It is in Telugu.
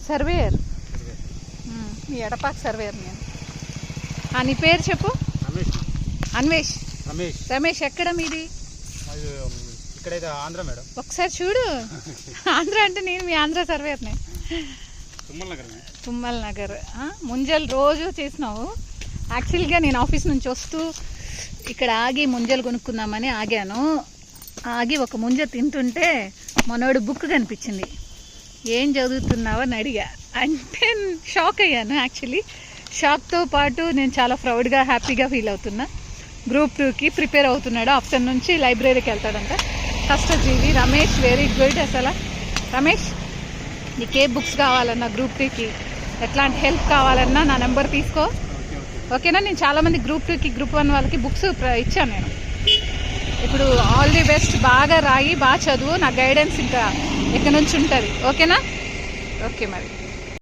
సర్వేయర్. మీ ఎడపాక సర్వేయర్ నేను. నీ పేరు చెప్పు. అన్వేష్. రమేష్. ఎక్కడ మీది? ఇక్కడైతే ఆంధ్ర మేడం. ఒకసారి చూడు. ఆంధ్ర అంటే నేను మీ ఆంధ్ర సర్వేయర్ని. తుమ్మల్ నగర్. ముంజలు రోజు చేసినావు. యాక్చువల్గా నేను ఆఫీస్ నుంచి వస్తూ ఇక్కడ ఆగి ముంజలు కొనుక్కుందామని ఆగాను. ఆగి ఒక ముంజ తింటుంటే మనోడు బుక్ కనిపించింది. ఏం చదువుతున్నావు అని అడిగా. అంటే షాక్ అయ్యాను. యాక్చువల్లీ షాక్తో పాటు నేను చాలా ప్రౌడ్గా హ్యాపీగా ఫీల్ అవుతున్నా. గ్రూప్ 2కి ప్రిపేర్ అవుతున్నాడు. ఆఫ్టర్నూన్ నుంచి లైబ్రరీకి వెళ్తాడంట. కష్టజీవి రమేష్. Very good. అసలు రమేష్, నీకే బుక్స్ కావాలన్నా గ్రూప్ 2కి ఎట్లాంటి హెల్ప్ కావాలన్నా నా నెంబర్ తీసుకో, ఓకేనా? నేను చాలామంది గ్రూప్ 2కి గ్రూప్ 1 వాళ్ళకి బుక్స్ ఇచ్చాను నేను. ఇప్పుడు ఆల్ ది బెస్ట్. బాగా రాయి, బాగా చదువు. నా గైడెన్స్ ఇంకా ఎక్కడి నుంచి ఉంటుంది, ఓకేనా? ఓకే మరి.